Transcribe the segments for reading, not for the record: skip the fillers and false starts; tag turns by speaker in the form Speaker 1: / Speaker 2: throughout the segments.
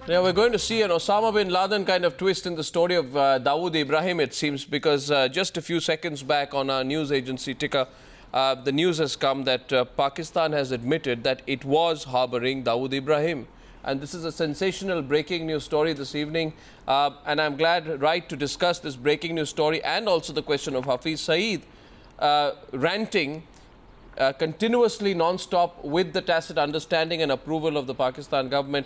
Speaker 1: Now we're going to see an Osama bin Laden kind of twist in the story of Dawood Ibrahim, it seems, because just a few seconds back on our news agency ticker, the news has come that Pakistan has admitted that it was harboring Dawood Ibrahim. And this is a sensational breaking news story this evening. And I'm glad, right, to discuss this breaking news story and also the question of Hafiz Saeed ranting continuously non-stop with the tacit understanding and approval of the Pakistan government.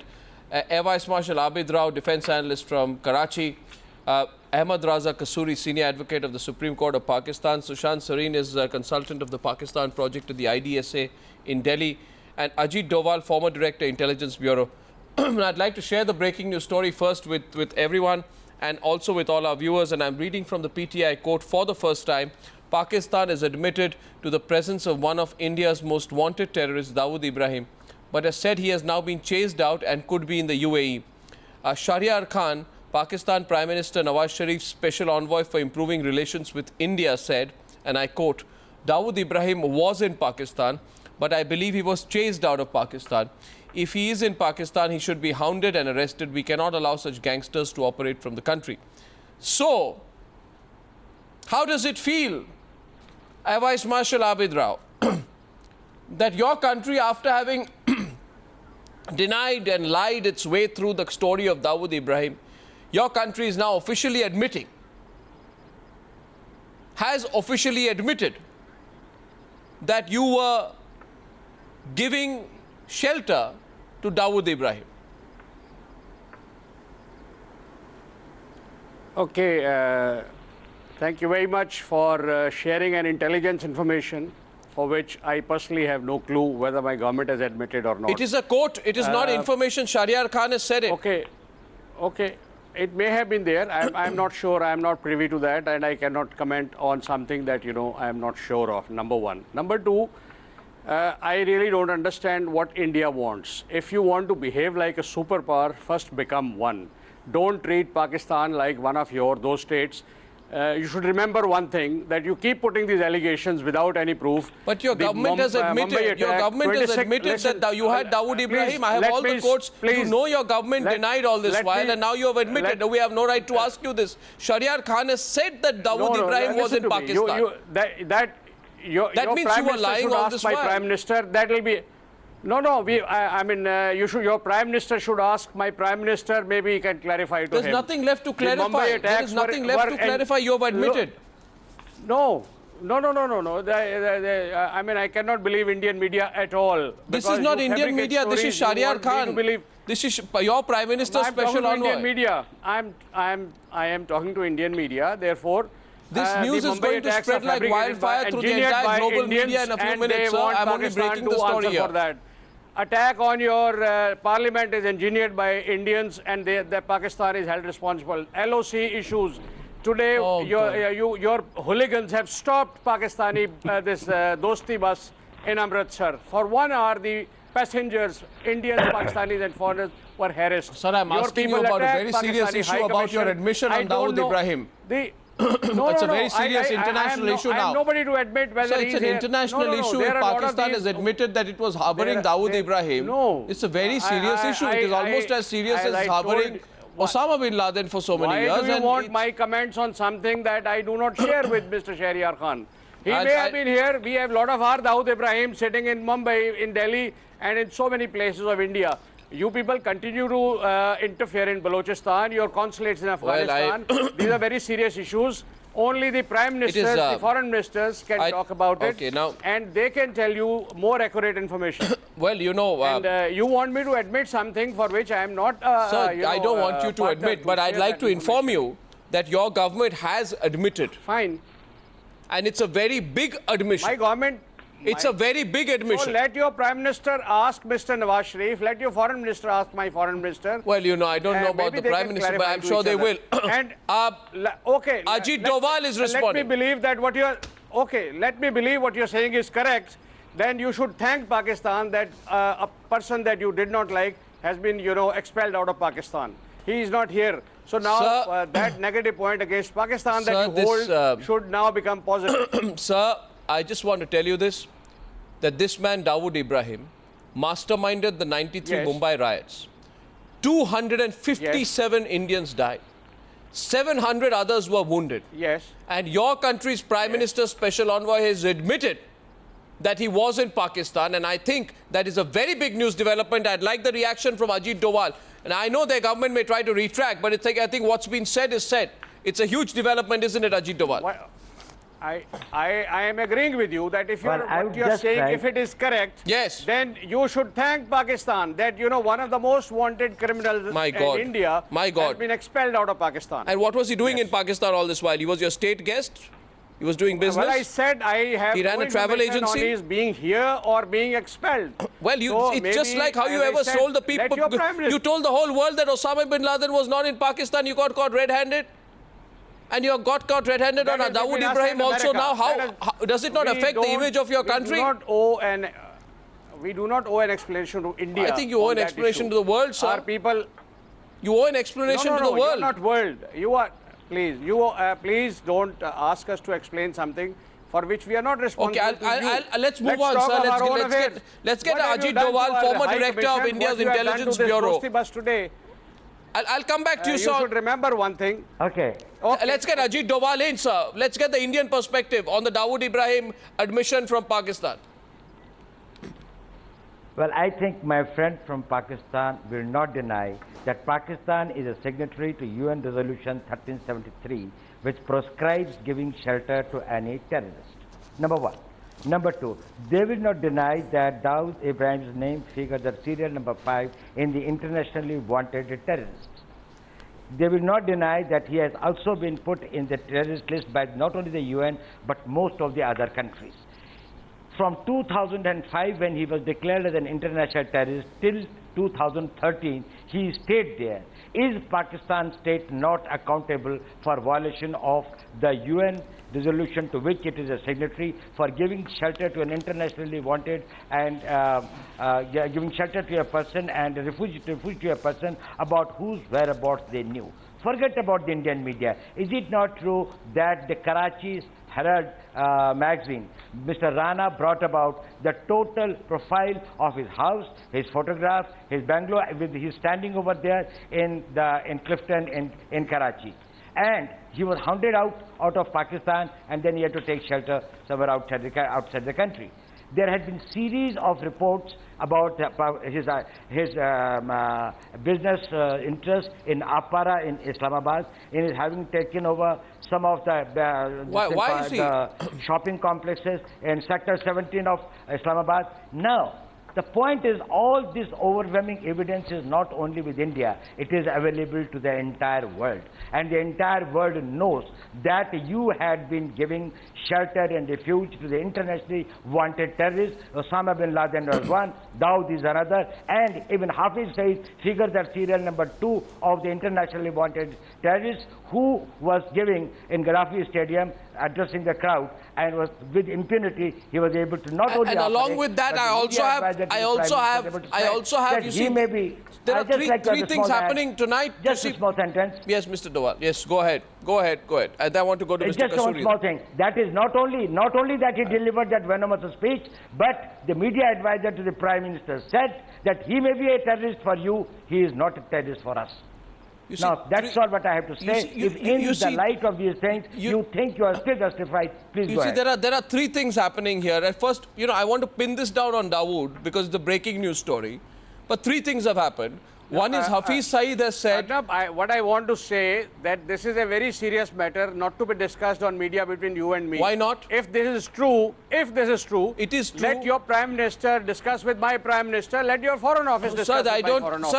Speaker 1: Air Vice Marshal Abid Rao, defense analyst from Karachi, Ahmad Raza Kasuri, senior advocate of the Supreme Court of Pakistan, Sushant Sareen is a consultant of the Pakistan project at the IDSA in Delhi, and Ajit Doval, former director, Intelligence Bureau. I'd like to share the breaking news story first with everyone and also with all our viewers, and I'm reading from the PTI quote. For the first time, Pakistan has admitted to the presence of one of India's most wanted terrorists, Dawood Ibrahim, but has said he has now been chased out and could be in the UAE. Shahryar Khan, Pakistan Prime Minister Nawaz Sharif's special envoy for improving relations with India, said, and I quote, "Dawood Ibrahim was in Pakistan, but I believe he was chased out of Pakistan. If he is in Pakistan, he should be hounded and arrested. We cannot allow such gangsters to operate from the country." So, how does it feel, Air Vice Marshal Abid Rao, that your country, after having denied and lied its way through the story of Dawood Ibrahim, your country is now officially admitting, has officially admitted that you were giving shelter to Dawood Ibrahim?
Speaker 2: Okay, thank you very much for sharing an intelligence information for which I personally have no clue whether my government has admitted or not.
Speaker 1: It is a quote. It is not information. Shahryar Khan has said it.
Speaker 2: Okay. It may have been there. I'm not sure. I'm not privy to that, and I cannot comment on something that, I am not sure of, number one. Number two, I really don't understand what India wants. If you want to behave like a superpower, first become one. Don't treat Pakistan like one of those states. You should remember one thing, that you keep putting these allegations without any proof.
Speaker 1: But your government has admitted, that you had Dawood Ibrahim. I have all the quotes. You know your government denied all this while, and now you have admitted. We have no right to ask you this. Shahryar Khan has said that Dawood Ibrahim was in Pakistan. That means you were lying all this while.
Speaker 2: My Prime Minister, that will be... your Prime Minister should ask my Prime Minister, maybe he can clarify to him.
Speaker 1: There's nothing left to clarify. There is nothing left to clarify. You have admitted.
Speaker 2: No. I cannot believe Indian media at all.
Speaker 1: This is not Indian media. This is Shahryar Khan. This is your Prime Minister's special envoy.
Speaker 2: Indian media. I am talking to Indian media. Therefore,
Speaker 1: this news is going to spread like wildfire through the entire global media in a few minutes, sir. I'm only breaking the story here.
Speaker 2: Attack on your parliament is engineered by Indians, and Pakistan is held responsible. LOC issues. Today, your hooligans have stopped Pakistani this Dosti bus in Amritsar. For 1 hour, the passengers, Indians, Pakistanis and foreigners, were harassed.
Speaker 1: Sir, I'm asking you about a very serious issue about your admission on Dawood Ibrahim. It's a very serious international issue now.
Speaker 2: I am nobody to admit whether
Speaker 1: it's an international issue. If Pakistan has admitted that it was harboring Dawood Ibrahim, it's a very serious issue. It is almost as serious as harboring Osama bin Laden for so many years.
Speaker 2: Why do you want my comments on something that I do not share with Mr. Shahryar Khan? He may have been here. We have a lot of our Dawood Ibrahim sitting in Mumbai, in Delhi, and in so many places of India. You people continue to interfere in Balochistan, your consulates in Afghanistan. These are very serious issues. Only the Prime Ministers, the Foreign Ministers can talk about it. And they can tell you more accurate information.
Speaker 1: Well,
Speaker 2: and you want me to admit something for which I am not...
Speaker 1: Sir, I don't want you to admit, but I'd like to inform you that your government has admitted.
Speaker 2: Fine.
Speaker 1: And it's a very big admission.
Speaker 2: My government...
Speaker 1: It's a very big admission.
Speaker 2: So let your Prime Minister ask Mr. Nawaz Sharif, let your Foreign Minister ask my Foreign Minister.
Speaker 1: Well, I don't know about the Prime Minister, but I'm sure they will.
Speaker 2: And
Speaker 1: Ajit Doval is responding.
Speaker 2: Let me believe that let me believe what you're saying is correct. Then you should thank Pakistan that a person that you did not like has been, expelled out of Pakistan. He is not here. So now that negative point against Pakistan that you hold should now become positive.
Speaker 1: Sir, I just want to tell you this, that this man, Dawood Ibrahim, masterminded the 93 Mumbai riots. 257 Indians died. 700 others were wounded.
Speaker 2: Yes.
Speaker 1: And your country's Prime Minister's Special Envoy has admitted that he was in Pakistan, and I think that is a very big news development. I'd like the reaction from Ajit Doval. And I know their government may try to retract, but I think what's been said is said. It's a huge development, isn't it, Ajit Doval?
Speaker 2: Well, I am agreeing with you that if
Speaker 3: Well,
Speaker 2: what you're saying, if it is correct,
Speaker 1: Yes.
Speaker 2: then you should thank Pakistan that, you know, one of the most wanted criminals
Speaker 1: My
Speaker 2: in
Speaker 1: God.
Speaker 2: India
Speaker 1: My God.
Speaker 2: has been expelled out of Pakistan.
Speaker 1: And what was he doing in Pakistan all this while? He was your state guest? He was doing business?
Speaker 2: Well, I said I have
Speaker 1: He ran
Speaker 2: no
Speaker 1: a travel
Speaker 2: information on
Speaker 1: agency?
Speaker 2: his being here or being expelled.
Speaker 1: Well, it's just like how you ever sold the people. You told the whole world that Osama bin Laden was not in Pakistan. You got caught red-handed. And you got caught red-handed on Dawood Ibrahim also now. How does it not affect the image of your country?
Speaker 2: We do not owe an explanation to India.
Speaker 1: I think you owe an explanation to the world, sir.
Speaker 2: Our people.
Speaker 1: You owe an explanation to the world.
Speaker 2: You're not world. You are. Please don't ask us to explain something for which we are not responsible.
Speaker 1: Okay, let's move on, sir. Let's get Ajit Doval, former director of India's Intelligence Bureau.
Speaker 2: Today.
Speaker 1: I'll come back to you, sir.
Speaker 2: You should remember one thing.
Speaker 3: Okay.
Speaker 1: Let's get Ajit Doval in, sir. Let's get the Indian perspective on the Dawood Ibrahim admission from Pakistan.
Speaker 3: Well, I think my friend from Pakistan will not deny that Pakistan is a signatory to UN Resolution 1373, which proscribes giving shelter to any terrorist. Number one. Number two, they will not deny that Dawood Ibrahim's name figures at serial number 5 in the internationally wanted terrorists. They will not deny that he has also been put in the terrorist list by not only the UN, but most of the other countries. From 2005, when he was declared as an international terrorist, till 2013, he stayed there. Is Pakistan state not accountable for violation of the UN resolution to which it is a signatory, for giving shelter to an internationally wanted and giving shelter to a person and refuge to a person about whose whereabouts they knew? Forget about the Indian media. Is it not true that the Karachi's Herald magazine, Mr. Rana brought about the total profile of his house, his photograph, his bungalow, with his standing over there in Clifton in Karachi. And he was hounded out of Pakistan, and then he had to take shelter somewhere outside the country. There had been series of reports about his business interests in Apara in Islamabad, in his having taken over some of the shopping complexes in Sector 17 of Islamabad. Now, the point is, all this overwhelming evidence is not only with India, it is available to the entire world. And the entire world knows that you had been giving shelter and refuge to the internationally wanted terrorists. Osama bin Laden was one, Dawood is another, and even Hafiz Saeed figures at serial number 2 of the internationally wanted terrorists, who was giving in Gaddafi Stadium, addressing the crowd, and was with impunity. He was able to not only.
Speaker 1: And along with that, I also have. You see, there are three things happening tonight.
Speaker 3: Just a small sentence.
Speaker 1: Yes, Mr. Doval. Yes, go ahead. And I want to go to Mr.
Speaker 3: Just
Speaker 1: Kasuri.
Speaker 3: one small thing. That is not only that he delivered that venomous speech, but the media advisor to the Prime Minister said that he may be a terrorist for you, he is not a terrorist for us. Now, that's all what I have to say. If in the light of these things, you think you are still justified, please go ahead.
Speaker 1: There are three things happening here. At first, I want to pin this down on Dawood because it's the breaking news story. But three things have happened. One is Hafiz Saeed has said...
Speaker 2: what I want to say that this is a very serious matter not to be discussed on media between you and me.
Speaker 1: Why not?
Speaker 2: If this is true,
Speaker 1: it is true.
Speaker 2: Let your Prime Minister discuss with my Prime Minister. Let your Foreign Office discuss with my Foreign Office.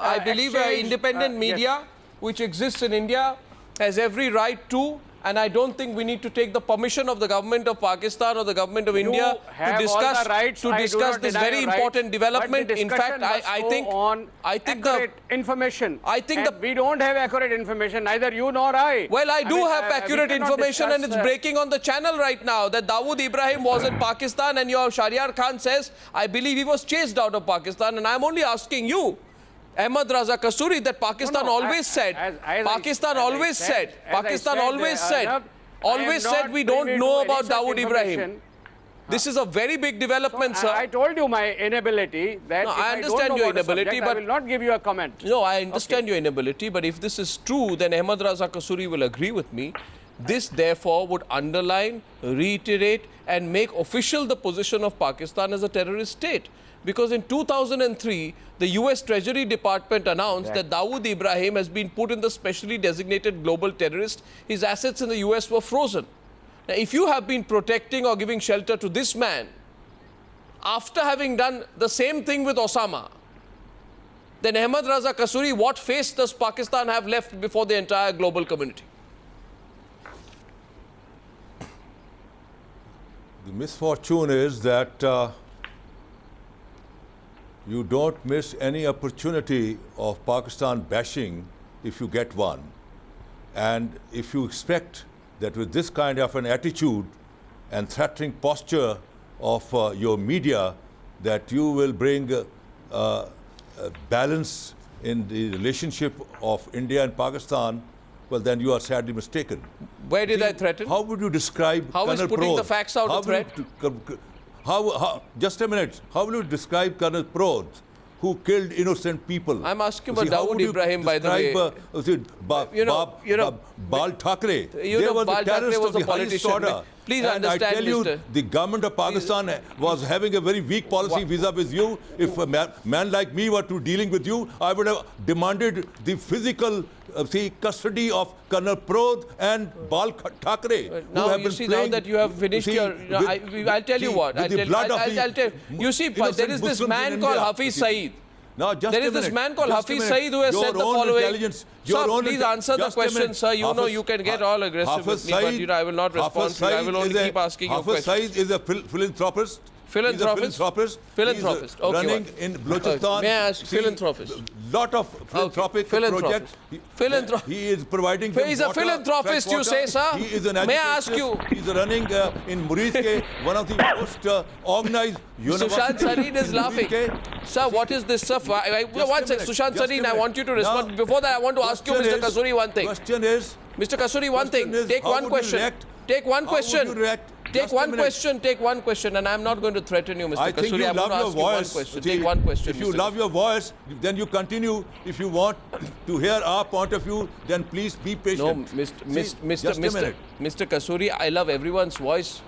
Speaker 1: I believe independent media, which exists in India, has every right to. And I don't think we need to take the permission of the government of Pakistan or the government of India to discuss this very important development. In fact, I think
Speaker 2: information.
Speaker 1: We
Speaker 2: don't have accurate information, neither you nor I.
Speaker 1: Well, I do have accurate information, and it's breaking on the channel right now that Dawood Ibrahim was in Pakistan, and your Shahryar Khan says, I believe he was chased out of Pakistan, and I'm only asking you, Ahmad Raza Kasuri, that Pakistan always said we don't know about Dawood Ibrahim. This is a very big development, sir.
Speaker 2: I told you my inability that
Speaker 1: No,
Speaker 2: if
Speaker 1: I
Speaker 2: I
Speaker 1: understand
Speaker 2: don't know
Speaker 1: your
Speaker 2: about a
Speaker 1: inability,
Speaker 2: subject,
Speaker 1: but
Speaker 2: I will not give you a comment.
Speaker 1: No, I understand your inability, but if this is true, then Ahmad Raza Kasuri will agree with me. This, therefore, would underline, reiterate, and make official the position of Pakistan as a terrorist state. Because in 2003, the US Treasury Department announced that Dawood Ibrahim has been put in the specially designated global terrorist. His assets in the US were frozen. Now, if you have been protecting or giving shelter to this man, after having done the same thing with Osama, then Ahmad Raza Kasuri, what face does Pakistan have left before the entire global community?
Speaker 4: The misfortune is that you don't miss any opportunity of Pakistan bashing if you get one. And if you expect that with this kind of an attitude and threatening posture of your media, that you will bring balance in the relationship of India and Pakistan, well, then you are sadly mistaken.
Speaker 1: Where did I threaten?
Speaker 4: How would you describe
Speaker 1: How is
Speaker 4: Colonel
Speaker 1: putting the
Speaker 4: Prod?
Speaker 1: facts out a threat?
Speaker 4: Just a minute. How will you describe Colonel Prod, who killed innocent people?
Speaker 1: I'm asking
Speaker 4: You see,
Speaker 1: about
Speaker 4: how
Speaker 1: Dawood
Speaker 4: would you
Speaker 1: Ibrahim, by the way.
Speaker 4: Bal Thackeray.
Speaker 1: You
Speaker 4: They
Speaker 1: know,
Speaker 4: were the
Speaker 1: Bal
Speaker 4: terrorists
Speaker 1: Thackeray was
Speaker 4: of the
Speaker 1: a
Speaker 4: highest
Speaker 1: politician.
Speaker 4: order.
Speaker 1: Please
Speaker 4: And
Speaker 1: understand,
Speaker 4: I tell you,
Speaker 1: Mr.
Speaker 4: the government of Pakistan was having a very weak policy vis-a-vis you. If a man like me were to dealing with you, I would have demanded the physical custody of Colonel Prod and Bal Thackeray.
Speaker 1: Now, you see, now that you have finished your... I'll tell you what. I'll tell you. You see, there is this man called Hafiz Saeed.
Speaker 4: Now, just
Speaker 1: there is this man called Hafiz Saeed who has said the following. Sir, please answer the question, sir. You know you can get all aggressive with me, but you know I will not respond to you. I will only keep asking you questions.
Speaker 4: Hafiz Saeed is a philanthropist.
Speaker 1: Philanthropist? Philanthropist. Okay,
Speaker 4: running in Balochistan.
Speaker 1: May I ask, philanthropist?
Speaker 4: Lot of philanthropic projects. He is providing.
Speaker 1: He's a philanthropist, you say, sir?
Speaker 4: He is an
Speaker 1: May I ask you?
Speaker 4: He's running in Murid, one of the most organized universities.
Speaker 1: Sushant Sareen is laughing. Sir, what is this, sir? One second, Sushant Sareen, I want you to respond. Before that, I want to ask you, Mr. Kasuri, one thing.
Speaker 4: Question is,
Speaker 1: Mr. Kasuri, one thing. Take one question. Take one question. Take one question. Take one question, and I'm not going to threaten you, Mr. Kasuri. I'm going to ask you one question. Take one question.
Speaker 4: If you love your voice, then you continue. If you want to hear our point of view, then please be patient.
Speaker 1: No, Mr. Kasuri, I love everyone's voice,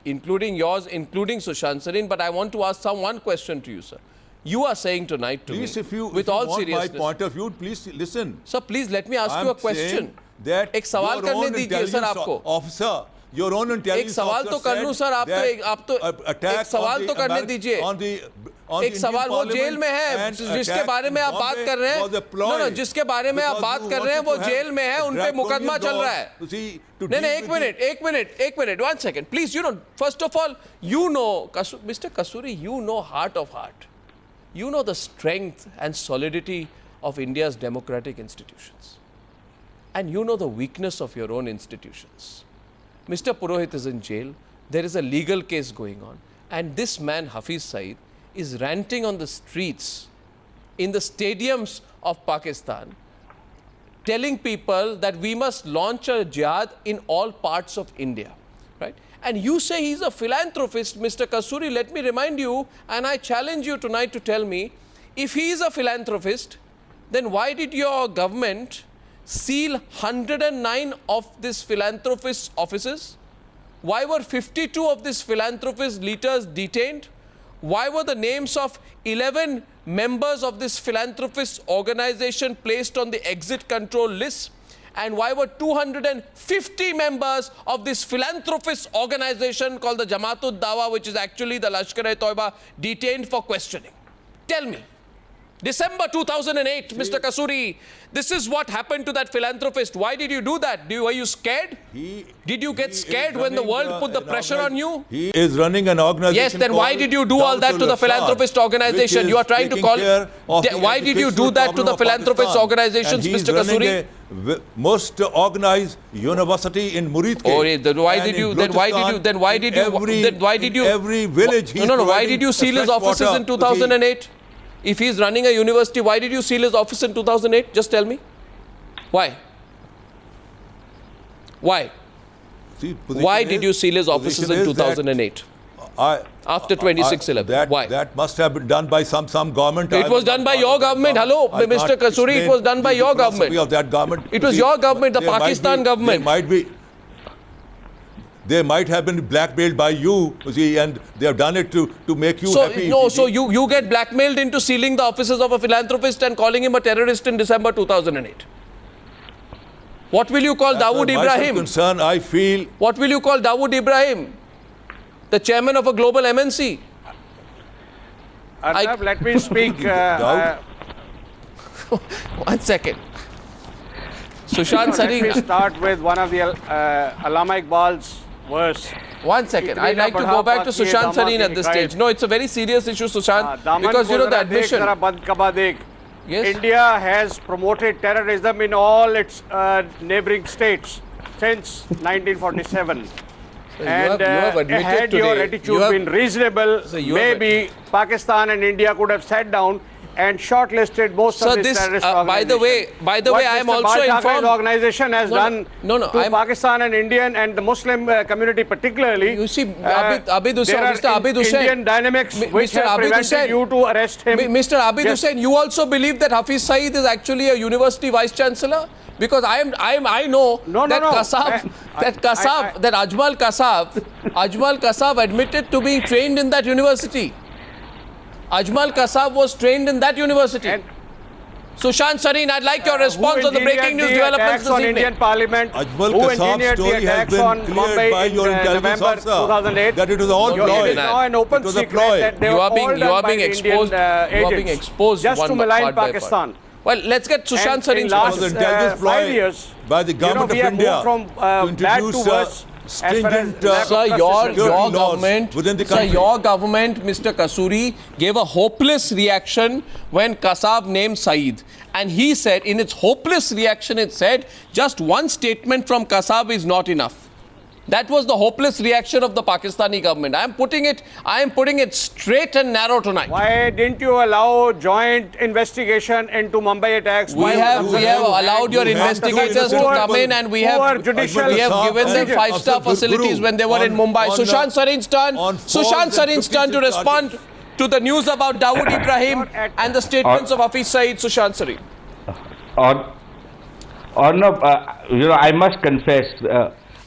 Speaker 1: including yours, including Sushant Sareen. But I want to ask one question to you, sir. You are saying tonight to me, with all seriousness,
Speaker 4: my point of view, please listen.
Speaker 1: Sir, please let me ask you a question.
Speaker 4: That
Speaker 1: एक सवाल करने दीजिए sir आपको.
Speaker 4: Officer, your own intelligence
Speaker 1: एक सवाल तो कर लूं सर, आप तो एक सवाल तो करने दीजिए. एक सवाल वो जेल में है जिसके बारे में आप बात कर रहे हैं. जिसके बारे में आप बात कर रहे हैं वो जेल में है, उन पे मुकदमा चल रहा है. नहीं, एक minute, 1 second, please. You know, first of all, you know, Mr. Kasuri, you know heart of heart. You know the strength and solidity of India's democratic institutions. And you know the weakness of your own institutions. Mr. Purohit is in jail. There is a legal case going on. And this man, Hafiz Saeed, is ranting on the streets, in the stadiums of Pakistan, telling people that we must launch a jihad in all parts of India. Right? And you say he's a philanthropist, Mr. Kasuri. Let me remind you, and I challenge you tonight to tell me, if he is a philanthropist, then why did your government seal 109 of this philanthropist's offices? Why were 52 of these philanthropist leaders detained? Why were the names of 11 members of this philanthropist organization placed on the exit control list? And why were 250 members of this philanthropist organization called the Jamaat-ud Dawa, which is actually the Lashker-e-Taiba, detained for questioning? Tell me. December 2008, Mr. Kasuri, this is what happened to that philanthropist. Why did you do that? Were you scared? Did you get scared when the world put the pressure on you?
Speaker 4: He is running an organization.
Speaker 1: Yes, then why did you do all that to the philanthropist organization? You are trying to call... Why did you do that to the philanthropist organizations, Mr. Kasuri?
Speaker 4: Most organized university in Murid.
Speaker 1: Oh, then why did you
Speaker 4: every village
Speaker 1: why did you seal his offices in 2008? If he is running a university, why did you seal his office in 2008? Just tell me. Why? Why? Why did you seal his offices in 2008? after 26/11? Why?
Speaker 4: That must have been done by some government.
Speaker 1: It was done by your government. Hello, Mr. Kasuri, it was done by your government.
Speaker 4: Of that government.
Speaker 1: It was your government, the Pakistan government.
Speaker 4: They might have been blackmailed by you, see, and they have done it to make you happy.
Speaker 1: No, so you get blackmailed into sealing the offices of a philanthropist and calling him a terrorist in December 2008. What will you call Dawood Ibrahim?
Speaker 4: Concern, I feel.
Speaker 1: What will you call Dawood Ibrahim? The chairman of a global MNC.
Speaker 2: Arnab, let me speak.
Speaker 1: One second. Sushant Sareen.
Speaker 2: Let me start with one of the Allama Iqbal's verse.
Speaker 1: One second. I'd like to go back to Sushant Sareen at this stage. No, it's a very serious issue, Sushant, because you know the admission. Yes.
Speaker 2: India has promoted terrorism in all its neighboring states since 1947.
Speaker 1: So and you have admitted
Speaker 2: had
Speaker 1: today,
Speaker 2: your attitude been reasonable,
Speaker 1: so
Speaker 2: maybe Pakistan and India could have sat down and shortlisted most of these terrorist organizations.
Speaker 1: By the way, I am also informed.
Speaker 2: Organization has done to Pakistan and Indian and the Muslim community particularly.
Speaker 1: You see, Mr. Abid Hussain,
Speaker 2: Indian dynamics which have prevented you to arrest him.
Speaker 1: Mr. Abid Hussain, you also believe that Hafiz Saeed is actually a university vice chancellor? Because I know that Ajmal Kasab admitted to being trained in that university. Ajmal Kasab was trained in that university. And Sushant Sareen, I'd like your response on the breaking news developments this evening.
Speaker 2: Indian Parliament,
Speaker 4: Ajmal Kasab's story has been cleared by your intelligence officer that it was all ploy.
Speaker 2: It is now an open secret that they were all done by Indian agents just to malign Pakistan.
Speaker 1: Well, let's get Sushant Sareen's
Speaker 2: response. In the last 5 years,
Speaker 4: by the government of India
Speaker 2: from bad to worse.
Speaker 4: Stringent
Speaker 1: your government, Mr. Kasuri, gave a hopeless reaction when Kasab named Saeed. And he said, in its hopeless reaction, it said, just one statement from Kasab is not enough. That was the hopeless reaction of the Pakistani government. I am putting it straight and narrow tonight.
Speaker 2: Why didn't you allow joint investigation into Mumbai attacks?
Speaker 1: We have allowed your investigators to come in, and we have given them 5-star facilities when they were in Mumbai. Sushant Sareen's turn to respond to the news about Dawood Ibrahim and the statements of Hafiz Saeed. Sushant Sareen.
Speaker 3: I must confess,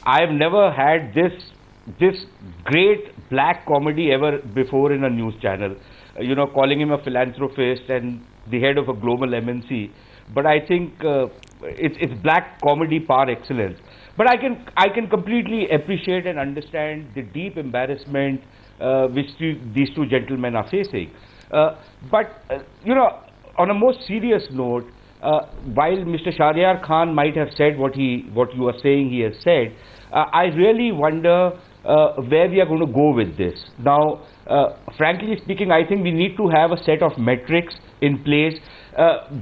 Speaker 3: I've never had this great black comedy ever before in a news channel. Calling him a philanthropist and the head of a global MNC. But I think it's black comedy par excellence. But I can completely appreciate and understand the deep embarrassment which these two gentlemen are facing. But on a more serious note, while Mr. Shahryar Khan might have said what you are saying he has said, I really wonder where we are going to go with this. Now, frankly speaking, I think we need to have a set of metrics in place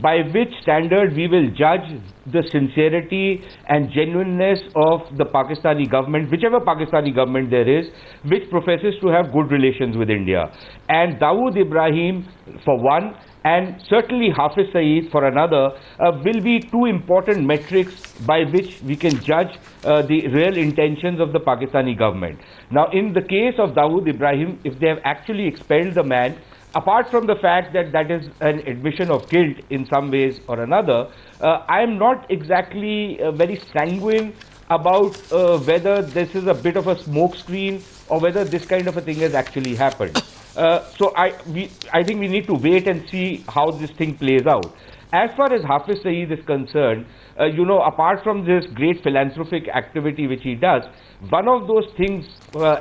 Speaker 3: by which standard we will judge the sincerity and genuineness of the Pakistani government, whichever Pakistani government there is, which professes to have good relations with India. And Dawood Ibrahim, for one, and certainly Hafiz Saeed for another, will be two important metrics by which we can judge the real intentions of the Pakistani government. Now, in the case of Dawood Ibrahim, if they have actually expelled the man, apart from the fact that that is an admission of guilt in some ways or another, I am not exactly very sanguine about whether this is a bit of a smokescreen or whether this kind of a thing has actually happened. So I think we need to wait and see how this thing plays out. As far as Hafiz Saeed is concerned, apart from this great philanthropic activity which he does, one of those things,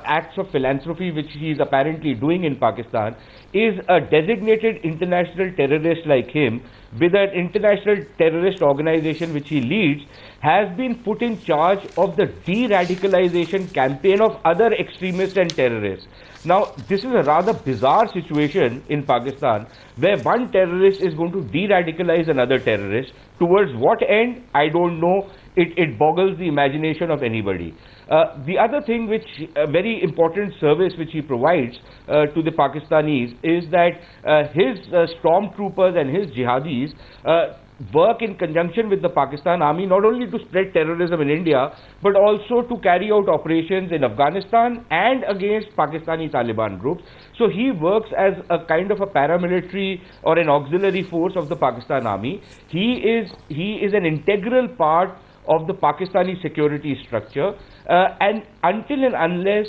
Speaker 3: acts of philanthropy which he is apparently doing in Pakistan is a designated international terrorist like him with an international terrorist organization which he leads has been put in charge of the de-radicalization campaign of other extremists and terrorists. Now, this is a rather bizarre situation in Pakistan where one terrorist is going to de-radicalize another terrorist. Towards what end? I don't know. It boggles the imagination of anybody. The other thing which, a very important service which he provides to the Pakistanis is that his stormtroopers and his jihadis
Speaker 5: work in conjunction with the Pakistan Army, not only to spread terrorism in India, but also to carry out operations in Afghanistan and against Pakistani Taliban groups. So he works as a kind of a paramilitary or an auxiliary force of the Pakistan Army. He is an integral part of the Pakistani security structure, and until and unless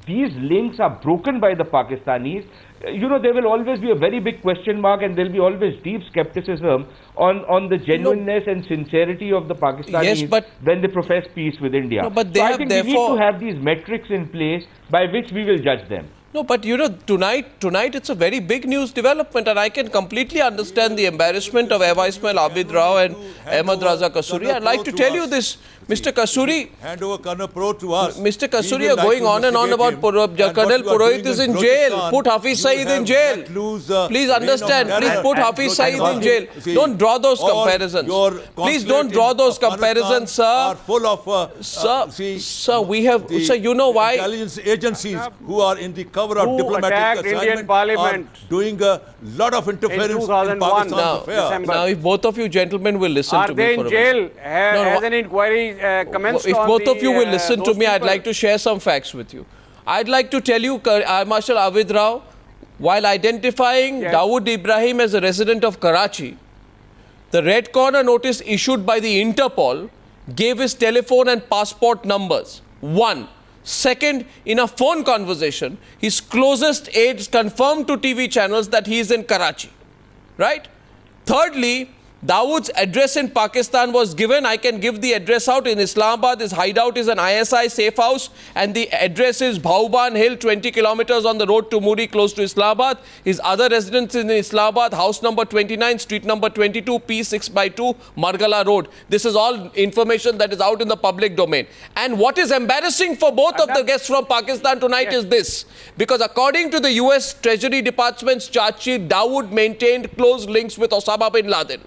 Speaker 5: these links are broken by the Pakistanis, there will always be a very big question mark, and there will be always deep skepticism on the genuineness and sincerity of the Pakistanis when they profess peace with India.
Speaker 1: No, but
Speaker 5: so I think we need to have these metrics in place by which we will judge them.
Speaker 1: No, but tonight it's a very big news development, and I can completely understand the embarrassment of Air Vice Marshal Abid Rao and Ahmad Raza Kasuri. I'd like to tell you this, Mr. Kasuri.
Speaker 4: Hand over Colonel Pro to us.
Speaker 1: Mr. Kasuri, you're going on and on about Colonel Purohit is in jail. Put Hafiz Saeed in jail. Please understand. Please put Hafiz Saeed in jail. Don't draw those comparisons. Please don't draw those comparisons, sir. Sir, we have. Sir, you know why?
Speaker 4: Intelligence agencies who are in the cover of diplomatic
Speaker 2: Indian Parliament
Speaker 4: are doing a lot of interference in Pakistan's affairs.
Speaker 1: Now, if both of you gentlemen will listen to me for a
Speaker 2: minute. Are they in jail? Has an inquiry commenced
Speaker 1: if
Speaker 2: on
Speaker 1: both of you will listen to me, I'd like to share some facts with you. I'd like to tell you, Air Marshal Abid Rao, while identifying Dawood Ibrahim as a resident of Karachi, the red corner notice issued by the Interpol gave his telephone and passport numbers. One. Second, in a phone conversation, his closest aides confirmed to TV channels that he is in Karachi. Right? Thirdly, Dawood's address in Pakistan was given. I can give the address out. In Islamabad, his hideout is an ISI safe house, and the address is Bhauban Hill, 20 kilometers on the road to Muri, close to Islamabad. His other residence is in Islamabad, house number 29, street number 22, P6/2, Margala Road. This is all information that is out in the public domain. And what is embarrassing for both of the guests from Pakistan tonight is this. Because according to the US Treasury Department's charge sheet, Dawood maintained close links with Osama bin Laden.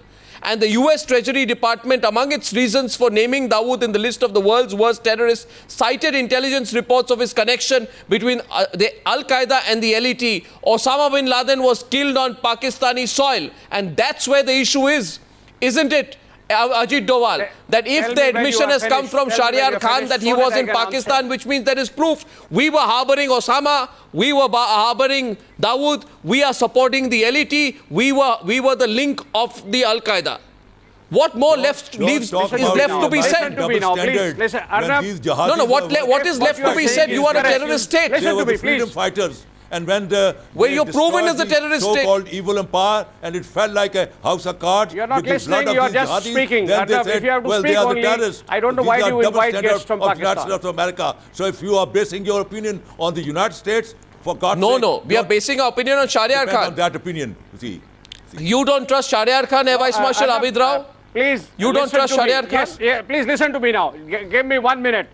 Speaker 1: And the US Treasury Department, among its reasons for naming Dawood in the list of the world's worst terrorists, cited intelligence reports of his connection between the Al-Qaeda and the LET. Osama bin Laden was killed on Pakistani soil. And that's where the issue is, isn't it, Ajit Doval? That if the admission has come from Shahryar Khan that he was in Pakistan, which means there is proof. We were harboring Osama, we were harboring Dawood, we are supporting the LET, we were the link of the Al-Qaeda. What more is left to be said?
Speaker 2: Listen to me now, please. Listen, Arnab.
Speaker 1: No, what is left to be said? You are a terrorist state.
Speaker 4: Listen to me, freedom fighters. And when
Speaker 1: you're proven as a terrorist state,
Speaker 4: so-called evil empire, and it felt like a house of cards.
Speaker 2: You're not listening. You're just speaking. Then they said, if you have to speak only, I don't know why you invite guests from Pakistan.
Speaker 4: Of America. So if you are basing your opinion on the United States, for God's sake,
Speaker 1: no, we are basing our opinion on Shahryar Khan.
Speaker 4: On that opinion, see.
Speaker 1: You don't trust Shahryar Khan, Air Vice Marshal Abid Rao?
Speaker 2: Please.
Speaker 1: You don't trust Shahryar Khan?
Speaker 2: Yes, please listen to me now. Give me 1 minute.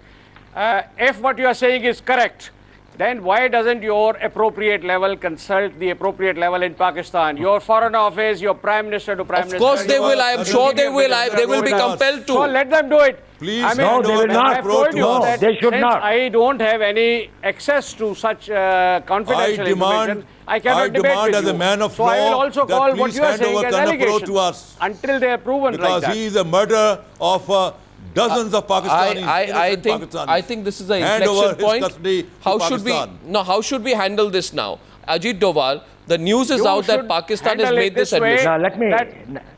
Speaker 2: If what you are saying is correct, then why doesn't your appropriate level consult the appropriate level in Pakistan? Your foreign office, your prime minister to prime minister.
Speaker 1: Of course they will. I am sure they will. They will be compelled to.
Speaker 2: So let them do it.
Speaker 4: Please.
Speaker 2: I mean,
Speaker 5: no, they will not.
Speaker 2: I've told you that
Speaker 5: they should
Speaker 2: since
Speaker 5: not.
Speaker 2: I don't have any access to such confidential information, I cannot debate with
Speaker 4: as
Speaker 2: you.
Speaker 4: a man of
Speaker 2: so
Speaker 4: law,
Speaker 2: I will also call what you are saying as allegations
Speaker 4: to us.
Speaker 2: Until they are proven
Speaker 4: because
Speaker 2: like that.
Speaker 4: He is a murderer of dozens of Pakistanis.
Speaker 1: I think this is an inflection point. How should we handle this now? Ajit Doval, the news is out that Pakistan has made this admission.
Speaker 5: Now, let me...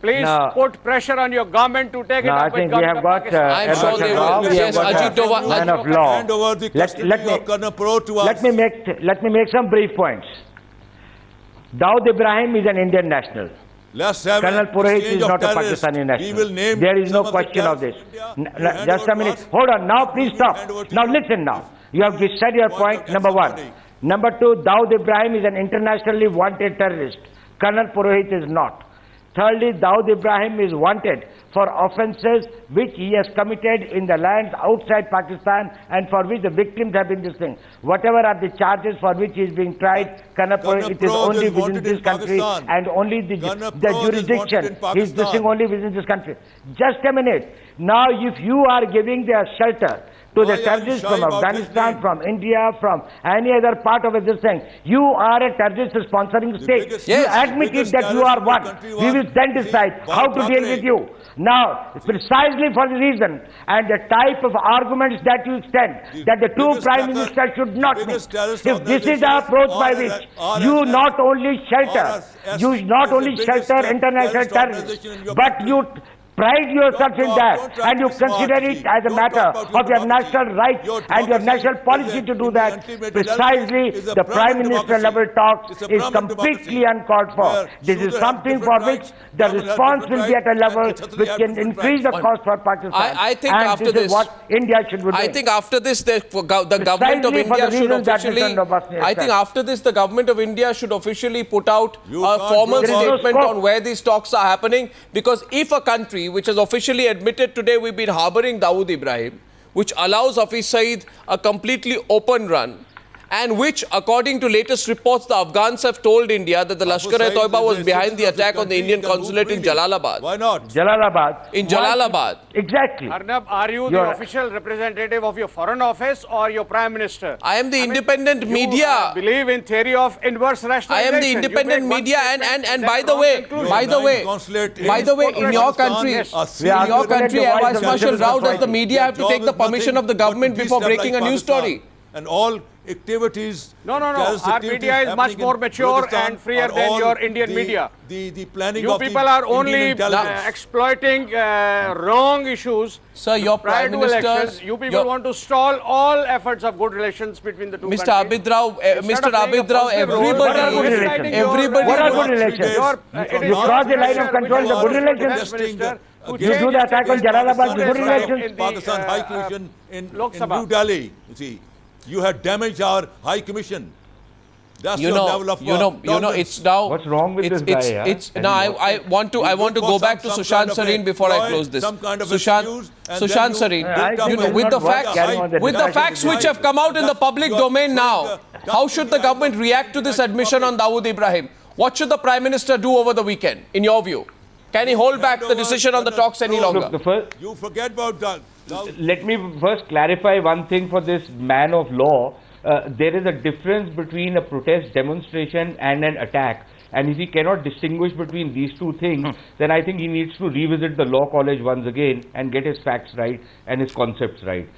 Speaker 2: Please put pressure on your government to take it up with government of Pakistan.
Speaker 1: I'm sure they will. Yes, Ajit Doval.
Speaker 5: Man of law.
Speaker 4: Hand over the custody of Colonel Pro to us.
Speaker 5: Let me make some brief points. Dawood Ibrahim is an Indian national. Colonel Purohit is not a Pakistani national. There is no question of this. Just a minute. Hold on. Now, please stop. Now, listen now. You have said your point, number one. Number two, Dawood Ibrahim is an internationally wanted terrorist. Colonel Purohit is not. Thirdly, Dawood Ibrahim is wanted for offences which he has committed in the lands outside Pakistan and for which the victims have been distinct. Whatever are the charges for which he is being tried, Colonel Purohit, it is only within this country and only the jurisdiction. He is distinct only within this country. Just a minute. Now, if you are giving their shelter to the terrorists from Afghanistan, from India, from any other part of this thing. You are a terrorist sponsoring state. You admit it that you are one. We will then decide how to deal with you. Now, precisely for the reason and the type of arguments that you extend, that the two prime ministers should not meet. If this is the approach by which you not only shelter international terrorists, but you pride yourself in that, and you consider it as a matter of your national right and your national policy to do that. Precisely, the Prime Minister level talks is completely uncalled for. This is something for which the response will be at a level which can increase the cost for Pakistan.
Speaker 1: I think
Speaker 5: and
Speaker 1: after
Speaker 5: this is what India should do.
Speaker 1: I think after this, the government of India should officially. I think after this, the government of India should officially put out a formal statement on where these talks are happening. Because if a country which has officially admitted today we've been harboring Dawood Ibrahim, which allows Hafiz Saeed a completely open run, and which, according to latest reports, the Afghans have told India that the Lashker-e-Taiba was behind the attack on the Indian consulate in Jalalabad.
Speaker 4: Why not?
Speaker 5: Jalalabad.
Speaker 1: In Jalalabad.
Speaker 5: Exactly.
Speaker 2: Arnab, are you the official representative of your foreign office or your prime minister?
Speaker 1: I am the independent media.
Speaker 2: You believe in theory of inverse rationalization.
Speaker 1: I am the independent media, and by the way, in your country, Air Vice Marshal Rao, does the media have to take the permission of the government before breaking a news story?
Speaker 4: And all activities.
Speaker 2: No. Our media is much more mature and freer than your Indian media.
Speaker 4: The planning
Speaker 2: you
Speaker 4: of
Speaker 2: people are only exploiting wrong issues.
Speaker 1: Sir, your
Speaker 2: prior
Speaker 1: Prime
Speaker 2: to
Speaker 1: Minister,
Speaker 2: elections, you people want to stall all efforts of good relations between the two countries.
Speaker 1: Mr. Abid Rao, everybody.
Speaker 5: What are good relations? You cross the line of control, the good relations. You do the attack on Jalalabad, the good relations.
Speaker 4: Pakistan High Commission in New Delhi, you see. You had damaged our High Commission. That's your level of
Speaker 1: it's now.
Speaker 5: What's wrong with this guy?
Speaker 1: It's now. I want to go back to Sushant Sareen before I close this. Sushant Sareen, with the facts which have come out in the public domain now, how should the government react to this admission on Dawood Ibrahim? What should the Prime Minister do over the weekend, in your view? Can he hold back the decision on the talks any longer?
Speaker 5: Look,
Speaker 4: you forget about that.
Speaker 5: Let me first clarify one thing for this man of law. There is a difference between a protest demonstration and an attack. And if he cannot distinguish between these two things, then I think he needs to revisit the law college once again and get his facts right and his concepts right.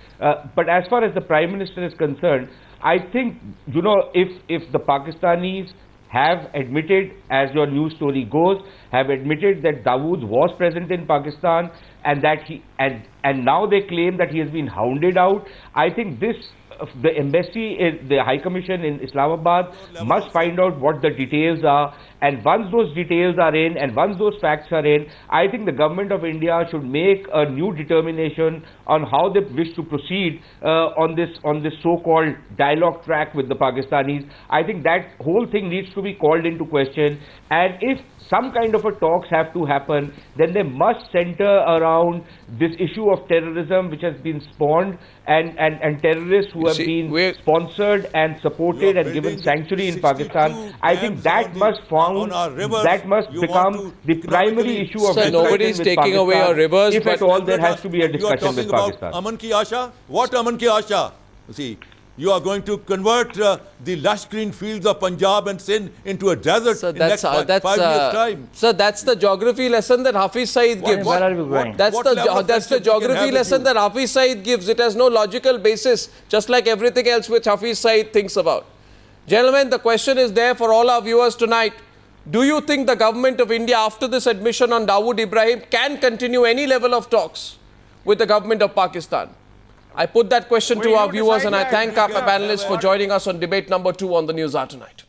Speaker 5: But as far as the Prime Minister is concerned, I think, if the Pakistanis have admitted, as your news story goes, have admitted that Dawood was present in Pakistan and that and now they claim that he has been hounded out. I think the embassy, the High Commission in Islamabad must find out what the details are, and once those details are in and once those facts are in, I think the government of India should make a new determination on how they wish to proceed on this so-called dialogue track with the Pakistanis. I think that whole thing needs to be called into question, and if some kind of a talks have to happen, then they must center around this issue of terrorism which has been spawned and terrorists who have been sponsored and supported and given sanctuary in Pakistan. I think that must become the primary issue of discussion
Speaker 1: nobody is taking
Speaker 5: Pakistan.
Speaker 1: away our rivers,
Speaker 5: if at all there has to be a discussion with Pakistan.
Speaker 4: Aman ki Asha? What Aman ki Asha? See, you are going to convert the lush green fields of Punjab and Sindh into a desert in the next 5 years' time.
Speaker 1: Sir, that's the geography lesson that Hafiz Saeed gives.
Speaker 5: Where are we going?
Speaker 1: That's the geography lesson that Hafiz Saeed gives. It has no logical basis, just like everything else which Hafiz Saeed thinks about. Gentlemen, the question is there for all our viewers tonight. Do you think the government of India, after this admission on Dawood Ibrahim, can continue any level of talks with the government of Pakistan? I put that question to our viewers, and I thank our panelists for joining us on debate number 2 on the Newshour tonight.